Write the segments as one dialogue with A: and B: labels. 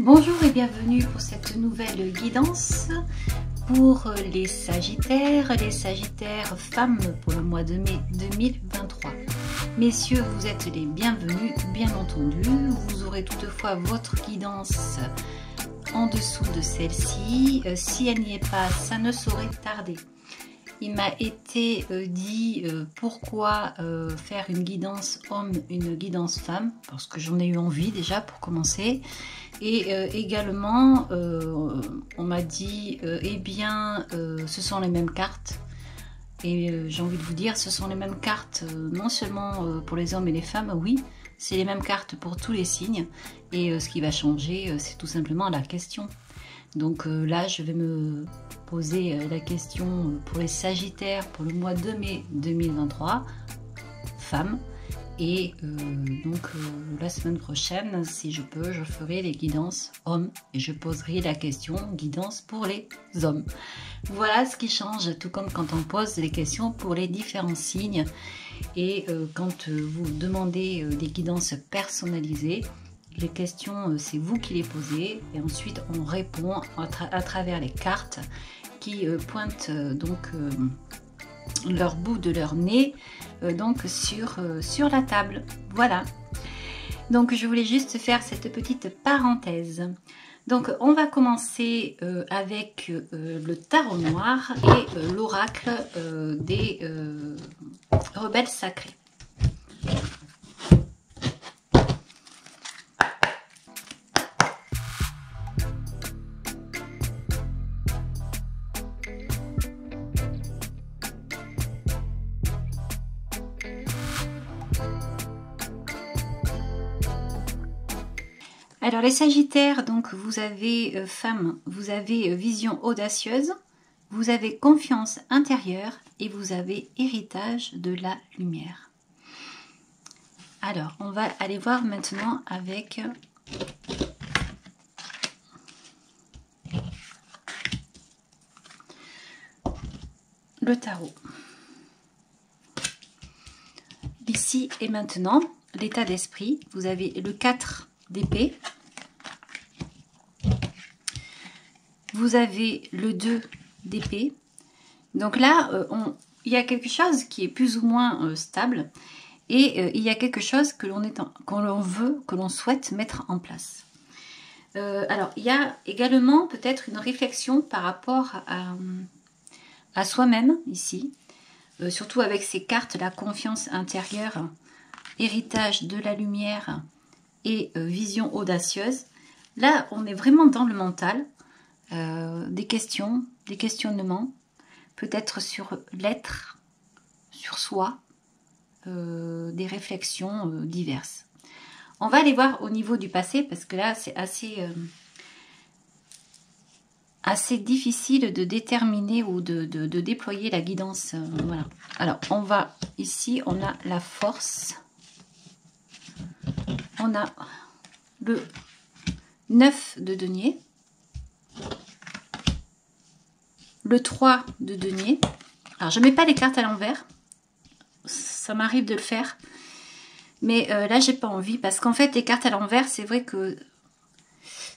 A: Bonjour et bienvenue pour cette nouvelle guidance pour les Sagittaires femmes pour le mois de mai 2023. Messieurs, vous êtes les bienvenus, bien entendu. Vous aurez toutefois votre guidance en dessous de celle-ci. Si elle n'y est pas, ça ne saurait tarder. Il m'a été dit pourquoi faire une guidance homme, une guidance femme, parce que j'en ai eu envie déjà pour commencer. Et également, on m'a dit, eh bien, ce sont les mêmes cartes. Et j'ai envie de vous dire, ce sont les mêmes cartes, non seulement pour les hommes et les femmes, oui, c'est les mêmes cartes pour tous les signes. Et ce qui va changer, c'est tout simplement la question. Donc là, je vais me poser la question pour les Sagittaires pour le mois de mai 2023, femmes. Et la semaine prochaine, si je peux, je ferai les guidances hommes et je poserai la question guidance pour les hommes. Voilà ce qui change, tout comme quand on pose les questions pour les différents signes. Et quand vous demandez des guidances personnalisées, les questions, c'est vous qui les posez et ensuite on répond à travers les cartes qui pointent leur bout de leur nez sur la table. Voilà. Donc je voulais juste faire cette petite parenthèse. Donc on va commencer avec le tarot noir et l'oracle des rebelles sacrés. Alors les Sagittaires, donc vous avez femmes, vous avez vision audacieuse, vous avez confiance intérieure et vous avez héritage de la lumière. Alors on va aller voir maintenant avec le tarot. Ici et maintenant, l'état d'esprit, vous avez le 4 d'épée. Vous avez le 2 d'épée. Donc là, il y a quelque chose qui est plus ou moins stable. Et il y a quelque chose que l'on souhaite mettre en place. Alors, il y a également peut-être une réflexion par rapport à soi-même ici. Surtout avec ces cartes, la confiance intérieure, héritage de la lumière et vision audacieuse. Là, on est vraiment dans le mental. Des questions, des questionnements, peut-être sur l'être, sur soi, des réflexions diverses. On va aller voir au niveau du passé parce que là c'est assez difficile de déterminer ou de déployer la guidance. Voilà. Alors on va ici, on a la force, on a le 9 de denier, le 3 de denier. Alors je ne mets pas les cartes à l'envers, ça m'arrive de le faire, mais là j'ai pas envie parce qu'en fait les cartes à l'envers, c'est vrai que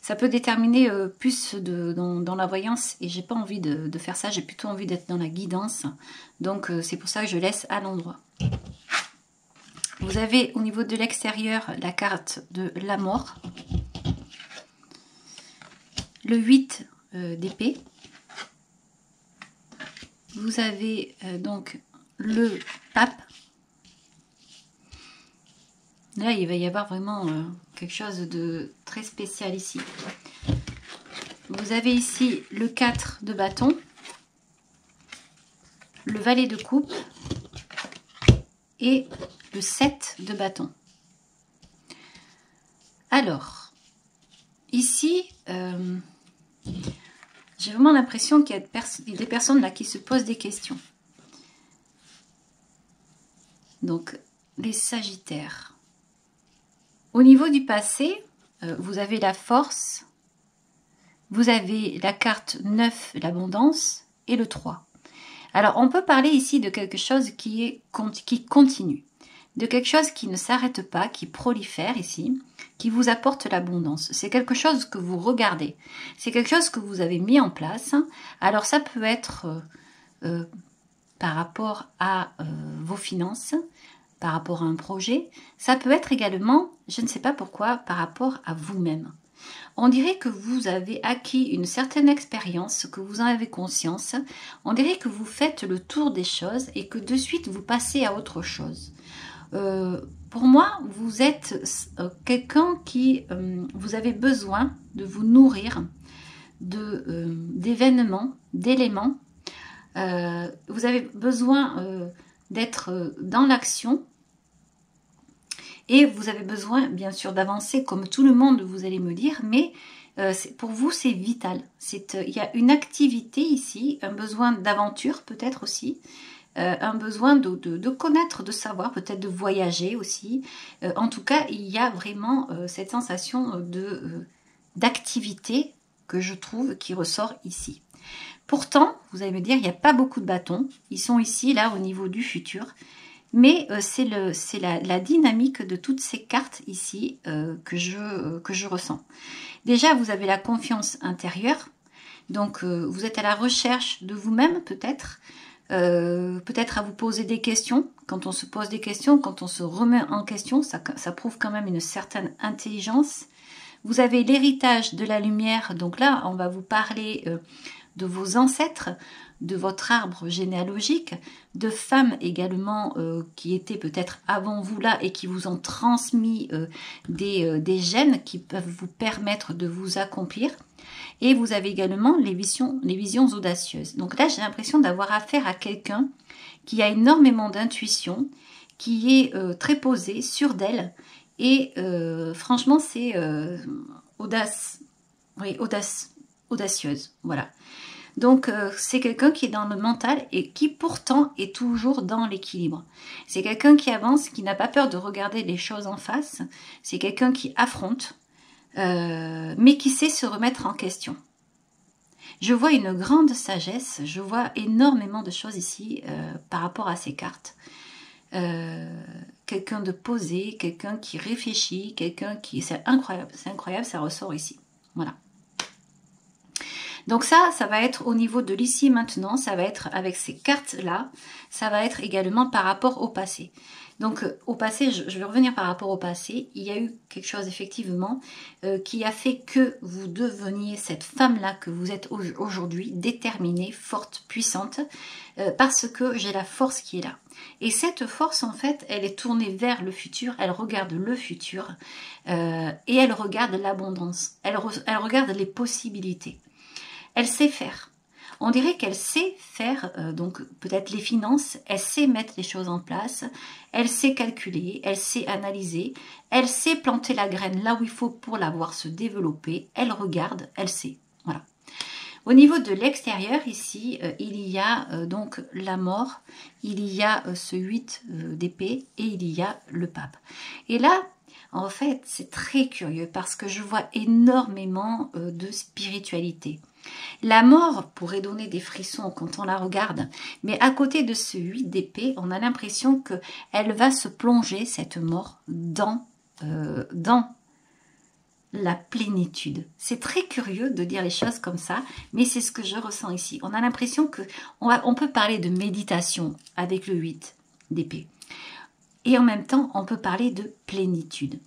A: ça peut déterminer plus dans la voyance et j'ai pas envie de faire ça, j'ai plutôt envie d'être dans la guidance, donc c'est pour ça que je laisse à l'endroit. Vous avez au niveau de l'extérieur la carte de la mort, le 8 d'épée. Vous avez donc le pape. Là, il va y avoir vraiment quelque chose de très spécial ici. Vous avez ici le 4 de bâton, le valet de coupe et le 7 de bâton. Alors, ici, j'ai vraiment l'impression qu'il y a des personnes là qui se posent des questions. Donc, les Sagittaires. Au niveau du passé, vous avez la force, vous avez la carte 9, l'abondance, et le 3. Alors, on peut parler ici de quelque chose qui continue. de quelque chose qui ne s'arrête pas, qui prolifère ici, qui vous apporte l'abondance. C'est quelque chose que vous regardez. C'est quelque chose que vous avez mis en place. Alors ça peut être par rapport à vos finances, par rapport à un projet. Ça peut être également, je ne sais pas pourquoi, par rapport à vous-même. On dirait que vous avez acquis une certaine expérience, que vous en avez conscience. On dirait que vous faites le tour des choses et que de suite vous passez à autre chose. Pour moi, vous êtes quelqu'un qui, vous avez besoin de vous nourrir d'événements, d'éléments. Vous avez besoin d'être dans l'action. Et vous avez besoin, bien sûr, d'avancer comme tout le monde, vous allez me dire, mais pour vous, c'est vital. Il y a une activité ici, un besoin d'aventure peut-être aussi, un besoin de connaître, de savoir, peut-être de voyager aussi. En tout cas, il y a vraiment cette sensation d'activité que je trouve qui ressort ici. Pourtant, vous allez me dire, il n'y a pas beaucoup de bâtons. Ils sont ici, là, au niveau du futur. Mais c'est la dynamique de toutes ces cartes ici que je ressens. Déjà, vous avez la confiance intérieure. Donc, vous êtes à la recherche de vous-même, peut-être. Peut-être à vous poser des questions. Quand on se pose des questions, quand on se remet en question, ça prouve quand même une certaine intelligence. Vous avez l'héritage de la lumière. Donc là, on va vous parler de vos ancêtres, de votre arbre généalogique, de femmes également qui étaient peut-être avant vous là et qui vous ont transmis des gènes qui peuvent vous permettre de vous accomplir. Et vous avez également les visions audacieuses. Donc là, j'ai l'impression d'avoir affaire à quelqu'un qui a énormément d'intuition, qui est très posé, sûr d'elle. Et franchement, c'est audacieuse. Voilà. Donc, c'est quelqu'un qui est dans le mental et qui pourtant est toujours dans l'équilibre. C'est quelqu'un qui avance, qui n'a pas peur de regarder les choses en face. C'est quelqu'un qui affronte, mais qui sait se remettre en question. Je vois une grande sagesse, je vois énormément de choses ici par rapport à ces cartes. Quelqu'un de posé, quelqu'un qui réfléchit, quelqu'un qui... C'est incroyable, ça ressort ici. Voilà. Donc ça va être au niveau de l'ici maintenant, ça va être avec ces cartes-là, ça va être également par rapport au passé. Donc au passé, je vais revenir par rapport au passé, il y a eu quelque chose effectivement qui a fait que vous deveniez cette femme-là que vous êtes aujourd'hui, déterminée, forte, puissante, parce que j'ai la force qui est là. Et cette force, en fait, elle est tournée vers le futur, elle regarde le futur et elle regarde l'abondance, elle regarde les possibilités. Elle sait faire. On dirait qu'elle sait faire, donc peut-être les finances, elle sait mettre les choses en place, elle sait calculer, elle sait analyser, elle sait planter la graine là où il faut pour la voir se développer, elle regarde, elle sait. Voilà. Au niveau de l'extérieur, ici, il y a donc la mort, il y a ce 8 d'épée et il y a le pape. Et là, en fait, c'est très curieux parce que je vois énormément de spiritualité. La mort pourrait donner des frissons quand on la regarde, mais à côté de ce 8 d'épée, on a l'impression qu'elle va se plonger, cette mort, dans la plénitude. C'est très curieux de dire les choses comme ça, mais c'est ce que je ressens ici. On a l'impression qu'on peut parler de méditation avec le 8 d'épée. Et en même temps, on peut parler de plénitude.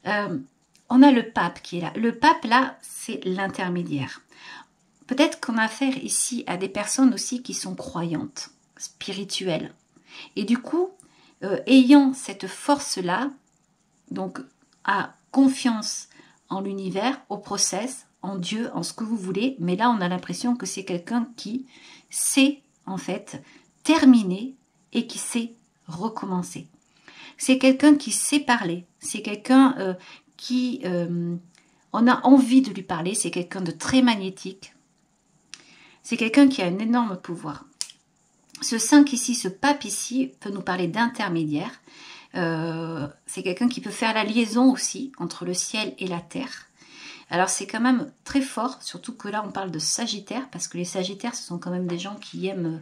A: On a le pape qui est là. Le pape, là, c'est l'intermédiaire. Peut-être qu'on a affaire ici à des personnes aussi qui sont croyantes, spirituelles. Et du coup, ayant cette force-là, donc à confiance en l'univers, au process, en Dieu, en ce que vous voulez, mais là, on a l'impression que c'est quelqu'un qui sait, en fait, terminer et qui sait recommencer. C'est quelqu'un qui sait parler, c'est quelqu'un qui... on a envie de lui parler, c'est quelqu'un de très magnétique. C'est quelqu'un qui a un énorme pouvoir. Ce 5 ici, ce pape ici, peut nous parler d'intermédiaire. C'est quelqu'un qui peut faire la liaison aussi entre le ciel et la terre. Alors c'est quand même très fort, surtout que là on parle de Sagittaire, parce que les Sagittaires ce sont quand même des gens qui aiment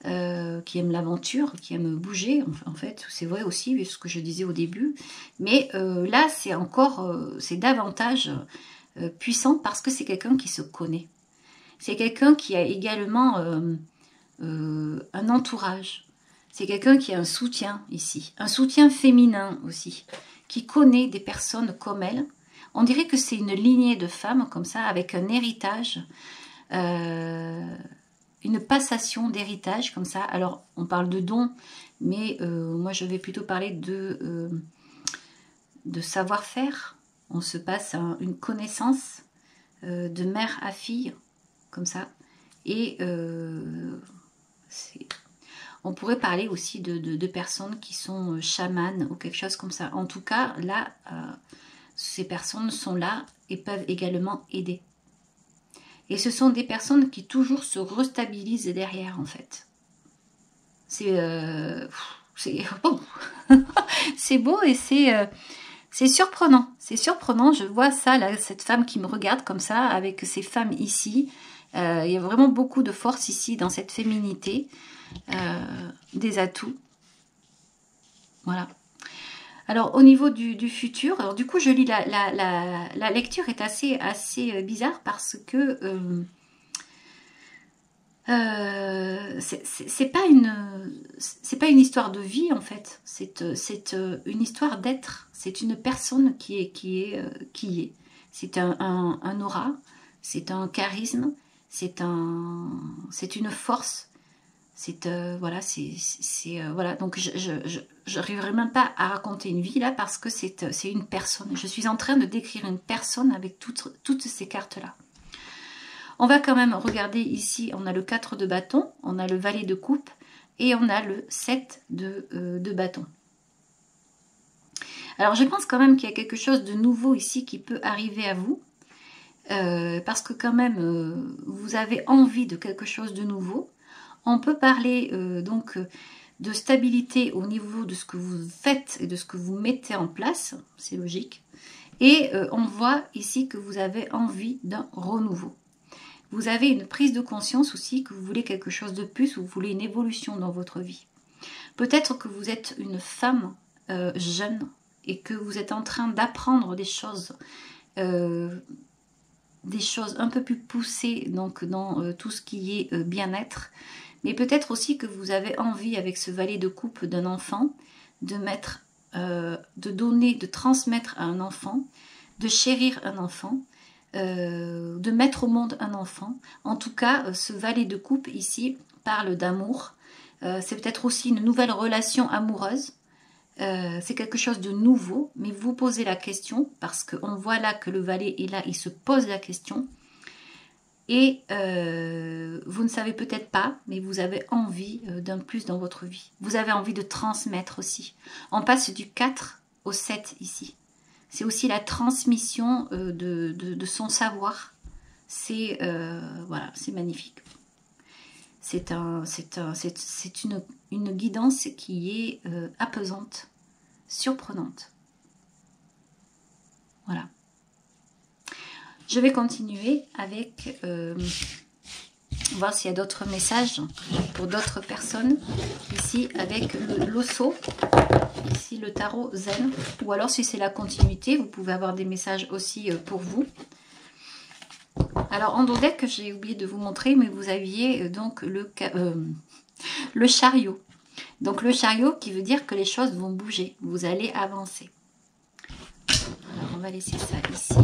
A: qui aime l'aventure, qui aime bouger, en fait, c'est vrai aussi, ce que je disais au début, mais là, c'est encore, c'est davantage puissant parce que c'est quelqu'un qui se connaît. C'est quelqu'un qui a également un entourage. C'est quelqu'un qui a un soutien ici, un soutien féminin aussi, qui connaît des personnes comme elle. On dirait que c'est une lignée de femmes comme ça, avec un héritage, une passation d'héritage comme ça. Alors, on parle de dons, mais moi je vais plutôt parler de savoir-faire. On se passe une connaissance de mère à fille, comme ça. Et on pourrait parler aussi de personnes qui sont chamanes ou quelque chose comme ça. En tout cas, là, ces personnes sont là et peuvent également aider. Et ce sont des personnes qui toujours se restabilisent derrière, en fait. C'est bon. C'est beau et c'est surprenant. C'est surprenant. Je vois ça, là, cette femme qui me regarde comme ça, avec ces femmes ici. Il y a vraiment beaucoup de force ici dans cette féminité. Des atouts. Voilà. Alors, au niveau du futur, alors du coup, je lis la lecture est assez bizarre parce que c'est pas une histoire de vie en fait. C'est une histoire d'être. C'est une personne qui est. C'est un aura. C'est un charisme. C'est une force. C'est voilà, voilà. Donc je n'arriverai même pas à raconter une vie là parce que c'est une personne. Je suis en train de décrire une personne avec toutes ces cartes là. On va quand même regarder ici. On a le 4 de bâton, on a le valet de coupe et on a le 7 de bâton. Alors je pense quand même qu'il y a quelque chose de nouveau ici qui peut arriver à vous. Parce que quand même vous avez envie de quelque chose de nouveau. On peut parler donc de stabilité au niveau de ce que vous faites et de ce que vous mettez en place, c'est logique. Et on voit ici que vous avez envie d'un renouveau. Vous avez une prise de conscience aussi que vous voulez quelque chose de plus, vous voulez une évolution dans votre vie. Peut-être que vous êtes une femme jeune et que vous êtes en train d'apprendre des choses un peu plus poussées donc dans tout ce qui est bien-être. Mais peut-être aussi que vous avez envie, avec ce valet de coupe d'un enfant, de donner, de transmettre à un enfant, de chérir un enfant, de mettre au monde un enfant. En tout cas, ce valet de coupe ici parle d'amour. C'est peut-être aussi une nouvelle relation amoureuse. C'est quelque chose de nouveau, mais vous vous posez la question, parce qu'on voit là que le valet est là, il se pose la question. Et vous ne savez peut-être pas, mais vous avez envie d'un plus dans votre vie. Vous avez envie de transmettre aussi. On passe du 4 au 7 ici. C'est aussi la transmission de son savoir. C'est voilà, c'est magnifique. C'est une guidance qui est apaisante, surprenante. Voilà. Je vais continuer avec voir s'il y a d'autres messages pour d'autres personnes. Ici avec l'osso, ici le tarot zen. Ou alors si c'est la continuité, vous pouvez avoir des messages aussi pour vous. Alors en dos deck, j'ai oublié de vous montrer, mais vous aviez donc le chariot. Donc le chariot qui veut dire que les choses vont bouger, vous allez avancer. Alors on va laisser ça ici.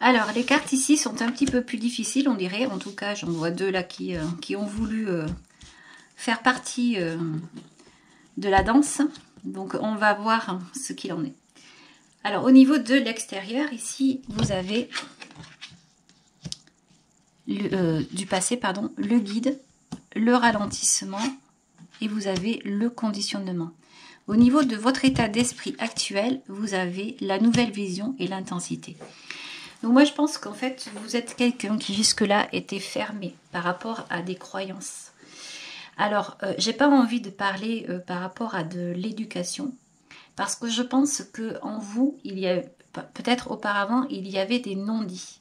A: Alors, les cartes ici sont un petit peu plus difficiles, on dirait. En tout cas, j'en vois deux là qui ont voulu faire partie de la danse. Donc, on va voir ce qu'il en est. Alors, au niveau de l'extérieur, ici, vous avez du passé, pardon, le guide, le ralentissement et vous avez le conditionnement. Au niveau de votre état d'esprit actuel, vous avez la nouvelle vision et l'intensité. Donc moi je pense qu'en fait vous êtes quelqu'un qui jusque-là était fermé par rapport à des croyances. Alors j'ai pas envie de parler par rapport à de l'éducation, parce que je pense que en vous, il y a peut-être auparavant, il y avait des non-dits.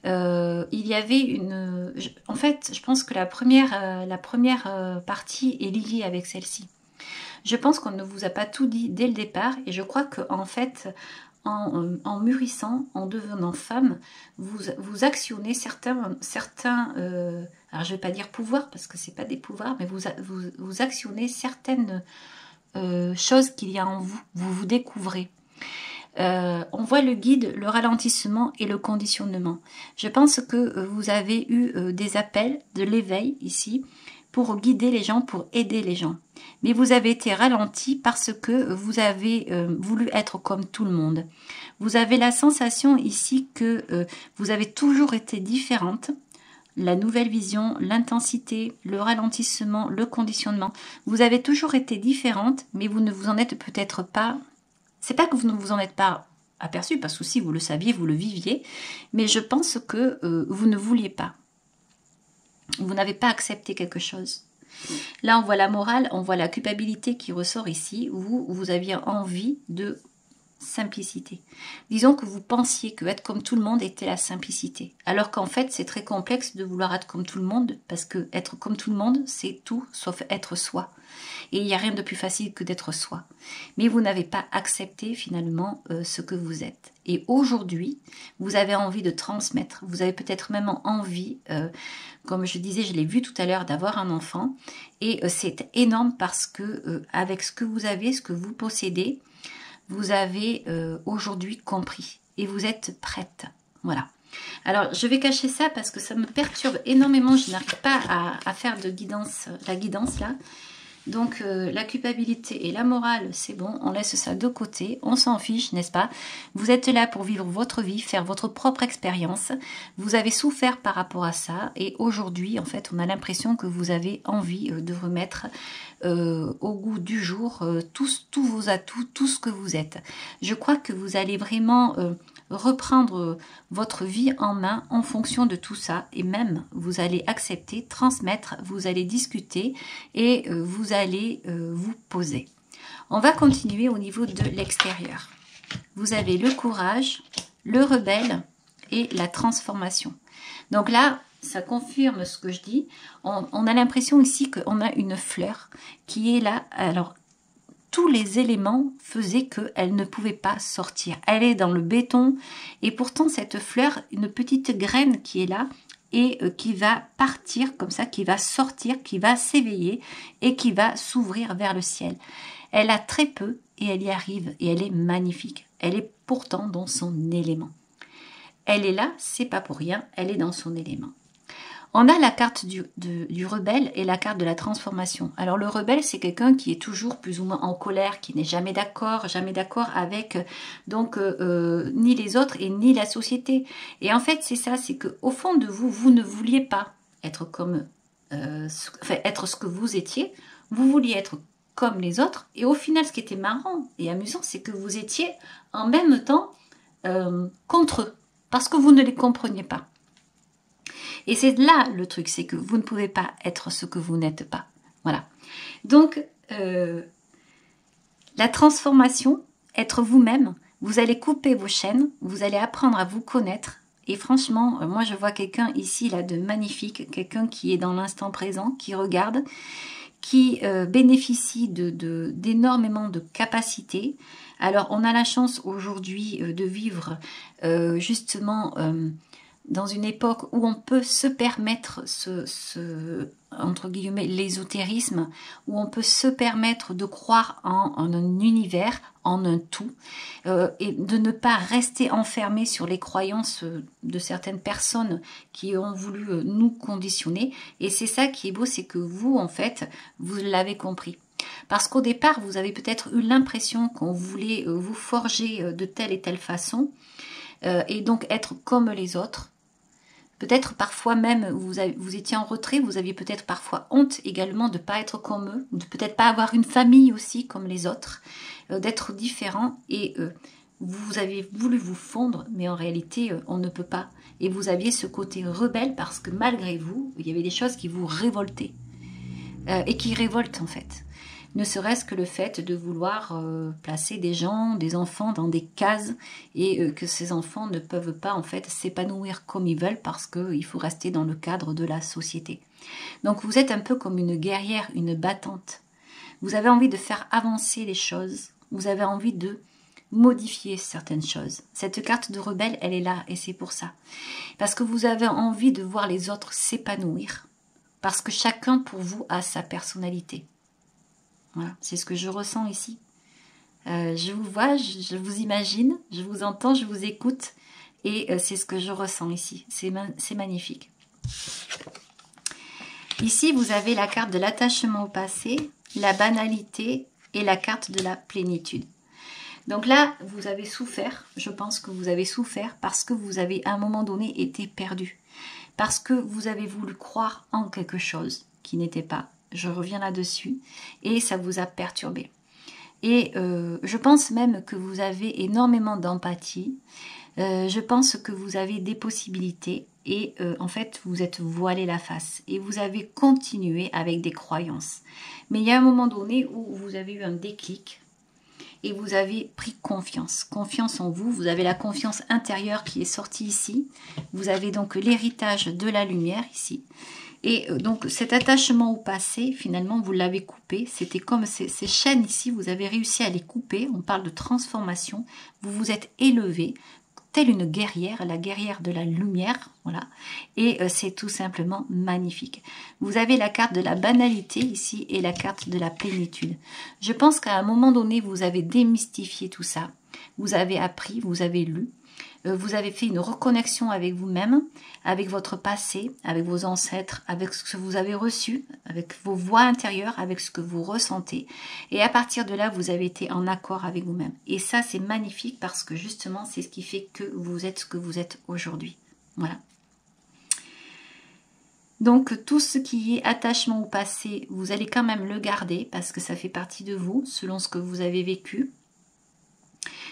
A: Il y avait une... En fait, je pense que la première partie est liée avec celle-ci. Je pense qu'on ne vous a pas tout dit dès le départ, et je crois que en fait, en mûrissant, en devenant femme, vous actionnez certains alors je ne vais pas dire pouvoir, parce que c'est pas des pouvoirs, mais vous actionnez certaines choses qu'il y a en vous. Vous vous découvrez. On voit le guide, le ralentissement et le conditionnement. Je pense que vous avez eu des appels de l'éveil ici pour guider les gens, pour aider les gens. Mais vous avez été ralenti parce que vous avez voulu être comme tout le monde. Vous avez la sensation ici que vous avez toujours été différente. La nouvelle vision, l'intensité, le ralentissement, le conditionnement. Vous avez toujours été différente, mais vous ne vous en êtes peut-être pas... C'est pas que vous ne vous en êtes pas aperçu, parce que si vous le saviez, vous le viviez, mais je pense que vous ne vouliez pas. Vous n'avez pas accepté quelque chose. Là, on voit la morale, on voit la culpabilité qui ressort ici. Vous aviez envie de simplicité. Disons que vous pensiez que être comme tout le monde était la simplicité. Alors qu'en fait, c'est très complexe de vouloir être comme tout le monde, parce que être comme tout le monde, c'est tout sauf être soi. Et il n'y a rien de plus facile que d'être soi. Mais vous n'avez pas accepté finalement ce que vous êtes. Et aujourd'hui, vous avez envie de transmettre. Vous avez peut-être même envie, comme je disais, je l'ai vu tout à l'heure, d'avoir un enfant. Et c'est énorme parce que avec ce que vous avez, ce que vous possédez, vous avez aujourd'hui compris. Et vous êtes prête. Voilà. Alors, je vais cacher ça parce que ça me perturbe énormément. Je n'arrive pas à faire de guidance, la guidance là. Donc, la culpabilité et la morale, c'est bon, on laisse ça de côté, on s'en fiche, n'est-ce pas? Vous êtes là pour vivre votre vie, faire votre propre expérience. Vous avez souffert par rapport à ça et aujourd'hui, en fait, on a l'impression que vous avez envie de remettre au goût du jour tous vos atouts, tout ce que vous êtes. Je crois que vous allez vraiment... reprendre votre vie en main en fonction de tout ça et même vous allez accepter, transmettre, vous allez discuter et vous allez vous poser. On va continuer au niveau de l'extérieur. Vous avez le courage, le rebelle et la transformation. Donc là, ça confirme ce que je dis. On a l'impression ici qu'on a une fleur qui est là. Alors, tous les éléments faisaient qu'elle ne pouvait pas sortir. Elle est dans le béton et pourtant cette fleur, une petite graine qui est là et qui va partir comme ça, qui va sortir, qui va s'éveiller et qui va s'ouvrir vers le ciel. Elle a très peu et elle y arrive et elle est magnifique. Elle est pourtant dans son élément. Elle est là, c'est pas pour rien, elle est dans son élément. On a la carte du rebelle et la carte de la transformation. Alors le rebelle, c'est quelqu'un qui est toujours plus ou moins en colère, qui n'est jamais d'accord avec donc ni les autres et ni la société. Et en fait, c'est ça, c'est que au fond de vous, vous ne vouliez pas être comme, être ce que vous étiez. Vous vouliez être comme les autres. Et au final, ce qui était marrant et amusant, c'est que vous étiez en même temps contre eux, parce que vous ne les compreniez pas. Et c'est là le truc, c'est que vous ne pouvez pas être ce que vous n'êtes pas. Voilà. Donc, la transformation, être vous-même, vous allez couper vos chaînes, vous allez apprendre à vous connaître. Et franchement, moi je vois quelqu'un ici là de magnifique, quelqu'un qui est dans l'instant présent, qui regarde, qui bénéficie d'énormément de capacités. Alors, on a la chance aujourd'hui de vivre justement... dans une époque où on peut se permettre entre guillemets, l'ésotérisme, où on peut se permettre de croire en un univers, en un tout, et de ne pas rester enfermé sur les croyances de certaines personnes qui ont voulu nous conditionner. Et c'est ça qui est beau, c'est que vous, en fait, vous l'avez compris. Parce qu'au départ, vous avez peut-être eu l'impression qu'on voulait vous forger de telle et telle façon, et donc être comme les autres. Peut-être parfois même vous étiez en retrait, vous aviez peut-être parfois honte également de ne pas être comme eux, de peut-être pas avoir une famille aussi comme les autres, d'être différent et vous avez voulu vous fondre, mais en réalité on ne peut pas. Et vous aviez ce côté rebelle parce que malgré vous, il y avait des choses qui vous révoltaient et qui révoltent en fait. Ne serait-ce que le fait de vouloir placer des gens, des enfants dans des cases et que ces enfants ne peuvent pas en fait s'épanouir comme ils veulent parce qu'il faut rester dans le cadre de la société. Donc vous êtes un peu comme une guerrière, une battante. Vous avez envie de faire avancer les choses, vous avez envie de modifier certaines choses. Cette carte de rebelle, elle est là et c'est pour ça. Parce que vous avez envie de voir les autres s'épanouir. Parce que chacun pour vous a sa personnalité. Voilà, c'est ce que je ressens ici. Je vous vois, je vous imagine, je vous entends, je vous écoute et c'est ce que je ressens ici. C'est magnifique. Ici, vous avez la carte de l'attachement au passé, la banalité et la carte de la plénitude. Donc là, vous avez souffert, je pense que vous avez souffert parce que vous avez à un moment donné été perdu. Parce que vous avez voulu croire en quelque chose qui n'était pas. Je reviens là-dessus et ça vous a perturbé. Et je pense même que vous avez énormément d'empathie. Je pense que vous avez des possibilités et en fait vous êtes voilé la face et vous avez continué avec des croyances. Mais il y a un moment donné où vous avez eu un déclic et vous avez pris confiance. Confiance en vous, vous avez la confiance intérieure qui est sortie ici. Vous avez donc l'héritage de la lumière ici. Et donc cet attachement au passé, finalement, vous l'avez coupé. C'était comme ces chaînes ici, vous avez réussi à les couper. On parle de transformation. Vous vous êtes élevé, telle une guerrière, la guerrière de la lumière. Voilà. Et c'est tout simplement magnifique. Vous avez la carte de la banalité ici et la carte de la plénitude. Je pense qu'à un moment donné, vous avez démystifié tout ça. Vous avez appris, vous avez lu. Vous avez fait une reconnexion avec vous-même, avec votre passé, avec vos ancêtres, avec ce que vous avez reçu, avec vos voix intérieures, avec ce que vous ressentez. Et à partir de là, vous avez été en accord avec vous-même. Et ça, c'est magnifique parce que justement, c'est ce qui fait que vous êtes ce que vous êtes aujourd'hui. Voilà. Donc, tout ce qui est attachement au passé, vous allez quand même le garder parce que ça fait partie de vous, selon ce que vous avez vécu.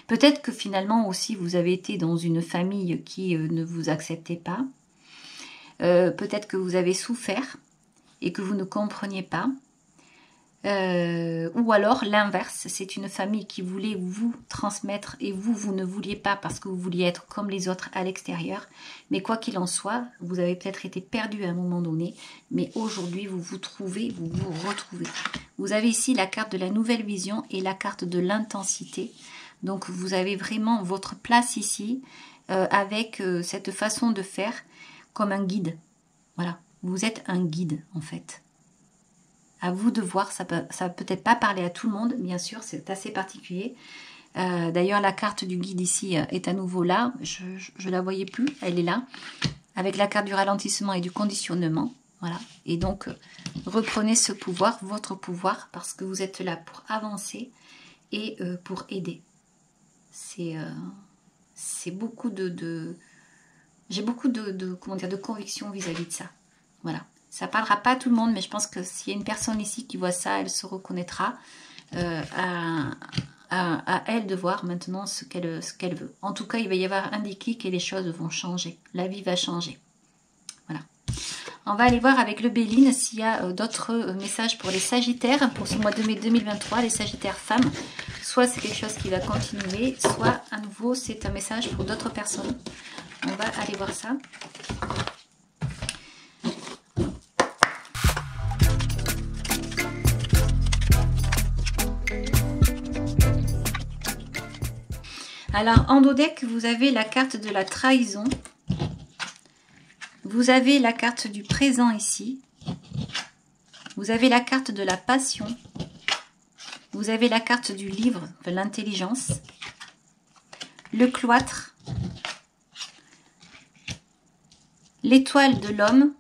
A: Peut-être que finalement aussi vous avez été dans une famille qui ne vous acceptait pas. Peut-être que vous avez souffert et que vous ne compreniez pas. Ou alors l'inverse, c'est une famille qui voulait vous transmettre et vous ne vouliez pas parce que vous vouliez être comme les autres à l'extérieur. Mais quoi qu'il en soit, vous avez peut-être été perdu à un moment donné. Mais aujourd'hui, vous vous trouvez, vous vous retrouvez. Vous avez ici la carte de la nouvelle vision et la carte de l'intensité. Donc vous avez vraiment votre place ici avec cette façon de faire comme un guide. Voilà, vous êtes un guide en fait. À vous de voir, ça peut-être pas parler à tout le monde, bien sûr, c'est assez particulier. D'ailleurs, la carte du guide ici est à nouveau là. Je la voyais plus, elle est là. Avec la carte du ralentissement et du conditionnement. Voilà. Et donc, reprenez ce pouvoir, votre pouvoir, parce que vous êtes là pour avancer et pour aider. C'est beaucoup j'ai beaucoup de conviction vis-à-vis de ça. Voilà. Ça ne parlera pas à tout le monde, mais je pense que s'il y a une personne ici qui voit ça, elle se reconnaîtra. À elle de voir maintenant ce qu'elle veut. En tout cas, il va y avoir un déclic et les choses vont changer. La vie va changer. Voilà. On va aller voir avec le Béline s'il y a d'autres messages pour les Sagittaires pour ce mois de mai 2023, les Sagittaires femmes. Soit c'est quelque chose qui va continuer, soit à nouveau c'est un message pour d'autres personnes. On va aller voir ça. Alors en dos deck, vous avez la carte de la trahison. Vous avez la carte du présent ici. Vous avez la carte de la passion. Vous avez la carte du livre, de l'intelligence. Le cloître. L'étoile de l'homme.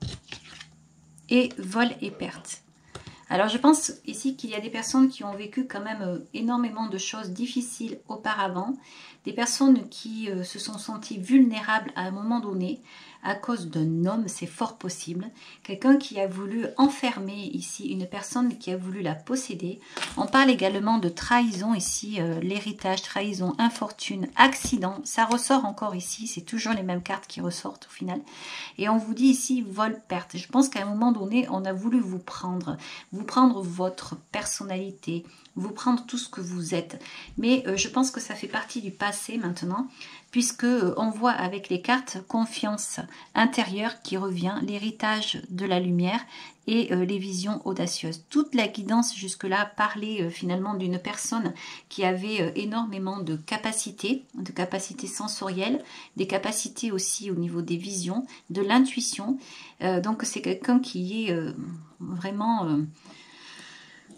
A: Et vol et perte. Alors je pense ici qu'il y a des personnes qui ont vécu quand même énormément de choses difficiles auparavant. Des personnes qui se sont senties vulnérables à un moment donné. à cause d'un homme, c'est fort possible. Quelqu'un qui a voulu enfermer ici, une personne qui a voulu la posséder. On parle également de trahison ici, l'héritage, trahison, infortune, accident. Ça ressort encore ici, c'est toujours les mêmes cartes qui ressortent au final. Et on vous dit ici, vol, perte. Je pense qu'à un moment donné, on a voulu vous prendre votre personnalité, vous prendre tout ce que vous êtes. Mais je pense que ça fait partie du passé maintenant, puisque on voit avec les cartes confiance intérieure qui revient, l'héritage de la lumière et les visions audacieuses. Toute la guidance jusque-là parlait finalement d'une personne qui avait énormément de capacités sensorielles, des capacités aussi au niveau des visions, de l'intuition. Donc c'est quelqu'un qui est vraiment...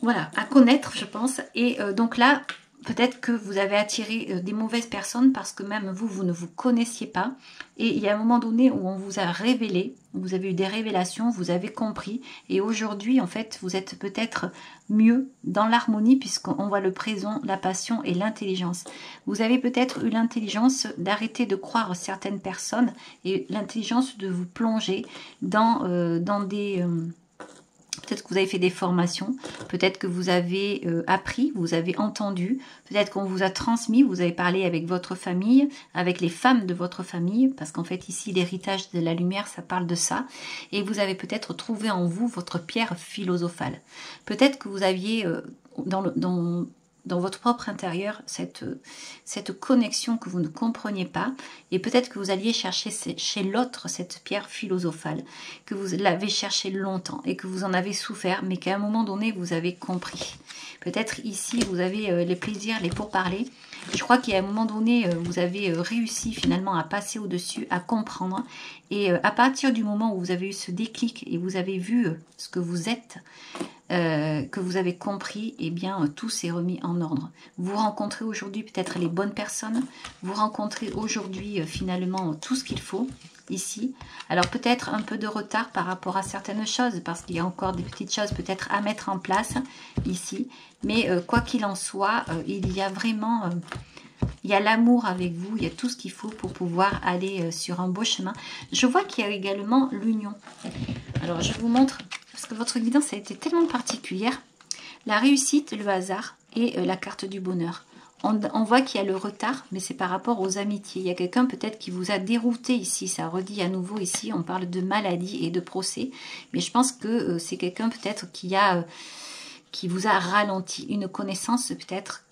A: voilà, à connaître, je pense. Et donc là, peut-être que vous avez attiré des mauvaises personnes parce que même vous ne vous connaissiez pas. Et il y a un moment donné où on vous a révélé, vous avez eu des révélations, vous avez compris. Et aujourd'hui, en fait, vous êtes peut-être mieux dans l'harmonie puisqu'on voit le présent, la passion et l'intelligence. Vous avez peut-être eu l'intelligence d'arrêter de croire certaines personnes et l'intelligence de vous plonger dans des... Peut-être que vous avez fait des formations, peut-être que vous avez appris, vous avez entendu, peut-être qu'on vous a transmis, vous avez parlé avec votre famille, avec les femmes de votre famille, parce qu'en fait ici l'héritage de la lumière, ça parle de ça, et vous avez peut-être trouvé en vous votre pierre philosophale. Peut-être que vous aviez dans votre propre intérieur cette connexion que vous ne compreniez pas, et peut-être que vous alliez chercher chez l'autre cette pierre philosophale, que vous l'avez cherchée longtemps et que vous en avez souffert, mais qu'à un moment donné vous avez compris. Peut-être ici vous avez les plaisirs, les pourparlers. Je crois qu'à un moment donné vous avez réussi finalement à passer au-dessus, à comprendre, et à partir du moment où vous avez eu ce déclic et vous avez vu ce que vous êtes, que vous avez compris, eh bien tout s'est remis en ordre. Vous rencontrez aujourd'hui peut-être les bonnes personnes, vous rencontrez aujourd'hui finalement tout ce qu'il faut ici. Alors peut-être un peu de retard par rapport à certaines choses, parce qu'il y a encore des petites choses peut-être à mettre en place ici, mais quoi qu'il en soit, il y a vraiment... il y a l'amour avec vous, il y a tout ce qu'il faut pour pouvoir aller sur un beau chemin. Je vois qu'il y a également l'union. Alors je vous montre... parce que votre guidance a été tellement particulière. La réussite, le hasard et la carte du bonheur. On voit qu'il y a le retard, mais c'est par rapport aux amitiés. Il y a quelqu'un peut-être qui vous a dérouté ici. Ça redit à nouveau ici, on parle de maladie et de procès. Mais je pense que c'est quelqu'un peut-être qui vous a ralenti. Une connaissance peut-être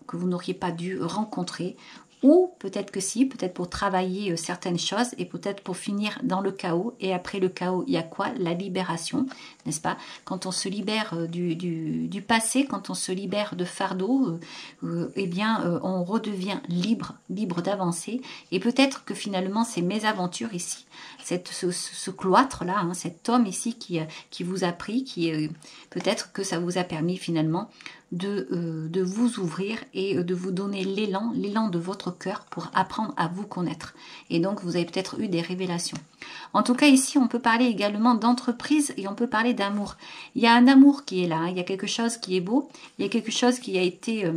A: que vous n'auriez pas dû rencontrer. Ou peut-être que si, peut-être pour travailler certaines choses et peut-être pour finir dans le chaos. Et après le chaos, il y a quoi? La libération, n'est-ce pas? Quand on se libère du passé, quand on se libère de fardeau, eh bien, on redevient libre d'avancer. Et peut-être que finalement, ces mésaventures ici, ce cloître-là, hein, cet homme ici qui vous a pris, peut-être que ça vous a permis finalement de vous ouvrir et de vous donner l'élan de votre cœur pour apprendre à vous connaître. Et donc, vous avez peut-être eu des révélations. En tout cas, ici, on peut parler également d'entreprise et on peut parler d'amour. Il y a un amour qui est là, hein. Il y a quelque chose qui est beau, il y a quelque chose qui a été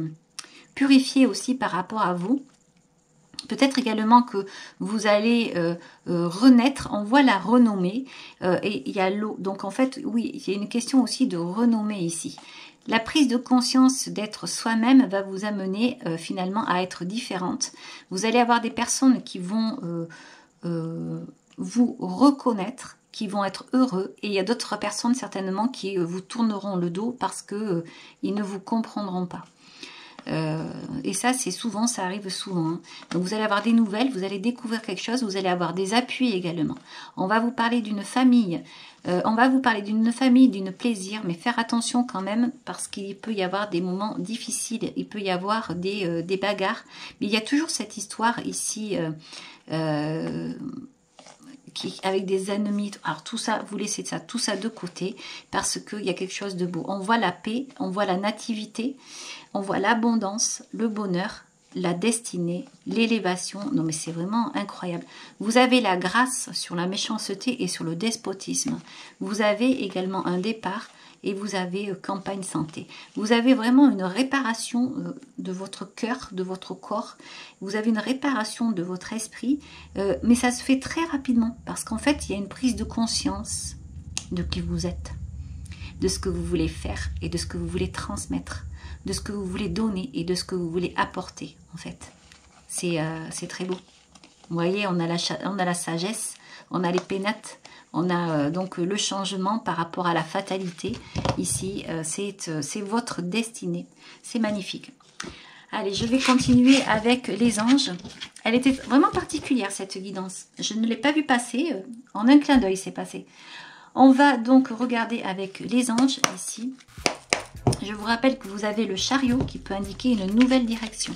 A: purifié aussi par rapport à vous. Peut-être également que vous allez renaître, on voit la renommée, et il y a l'eau. Donc en fait, oui, il y a une question aussi de renommée ici. La prise de conscience d'être soi-même va vous amener finalement à être différente. Vous allez avoir des personnes qui vont vous reconnaître, qui vont être heureux, et il y a d'autres personnes certainement qui vous tourneront le dos parce que ils ne vous comprendront pas. Et ça, c'est souvent, ça arrive souvent. Hein. Donc vous allez avoir des nouvelles, vous allez découvrir quelque chose, vous allez avoir des appuis également. On va vous parler d'une famille, d'une plaisir, mais faire attention quand même parce qu'il peut y avoir des moments difficiles, il peut y avoir des bagarres, mais il y a toujours cette histoire ici avec des ennemis. Alors tout ça, vous laissez tout ça de côté parce qu'il y a quelque chose de beau. On voit la paix, on voit la nativité, on voit l'abondance, le bonheur, la destinée, l'élévation. Non mais c'est vraiment incroyable. Vous avez la grâce sur la méchanceté et sur le despotisme. Vous avez également un départ et vous avez campagne santé. Vous avez vraiment une réparation de votre cœur, de votre corps. Vous avez une réparation de votre esprit, mais ça se fait très rapidement parce qu'en fait, il y a une prise de conscience de qui vous êtes, de ce que vous voulez faire et de ce que vous voulez transmettre, de ce que vous voulez donner et de ce que vous voulez apporter, en fait. C'est très beau. Vous voyez, on a la sagesse, on a les pénates, on a donc le changement par rapport à la fatalité. Ici, c'est votre destinée. C'est magnifique. Allez, je vais continuer avec les anges. Elle était vraiment particulière, cette guidance. Je ne l'ai pas vue passer. En un clin d'œil, c'est passé. On va donc regarder avec les anges, ici. Je vous rappelle que vous avez le chariot qui peut indiquer une nouvelle direction.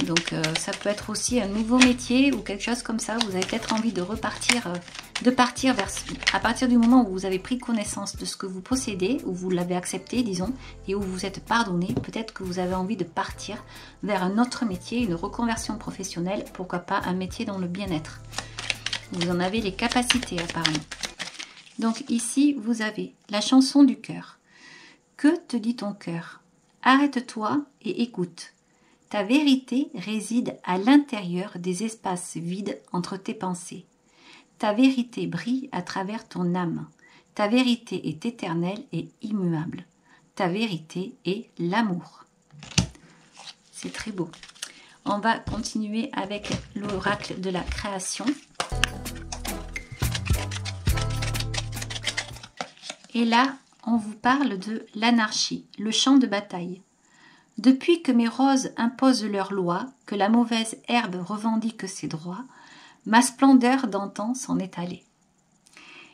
A: Donc, ça peut être aussi un nouveau métier ou quelque chose comme ça. Vous avez peut-être envie de repartir, à partir du moment où vous avez pris connaissance de ce que vous possédez, où vous l'avez accepté, disons, et où vous êtes pardonné. Peut-être que vous avez envie de partir vers un autre métier, une reconversion professionnelle, pourquoi pas un métier dans le bien-être. Vous en avez les capacités apparemment. Donc ici, vous avez la chanson du cœur. Que te dit ton cœur? Arrête-toi et écoute. Ta vérité réside à l'intérieur des espaces vides entre tes pensées. Ta vérité brille à travers ton âme. Ta vérité est éternelle et immuable. Ta vérité est l'amour. C'est très beau. On va continuer avec l'oracle de la création. Et là, on vous parle de l'anarchie, le champ de bataille. Depuis que mes roses imposent leurs lois, que la mauvaise herbe revendique ses droits, ma splendeur d'antan s'en est allée.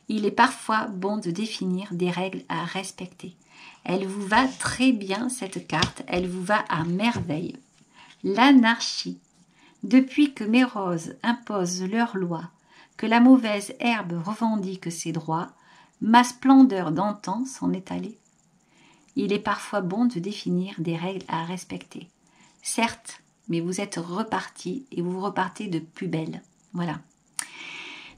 A: Il est parfois bon de définir des règles à respecter. Elle vous va très bien cette carte, elle vous va à merveille. L'anarchie. Depuis que mes roses imposent leurs lois, que la mauvaise herbe revendique ses droits, ma splendeur d'antan s'en est allée. Il est parfois bon de définir des règles à respecter. Certes, mais vous êtes repartis et vous repartez de plus belle. Voilà.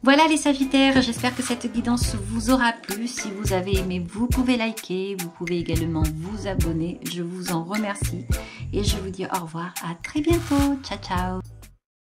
A: Voilà les Sagittaires, j'espère que cette guidance vous aura plu. Si vous avez aimé, vous pouvez liker, vous pouvez également vous abonner. Je vous en remercie et je vous dis au revoir, à très bientôt. Ciao, ciao.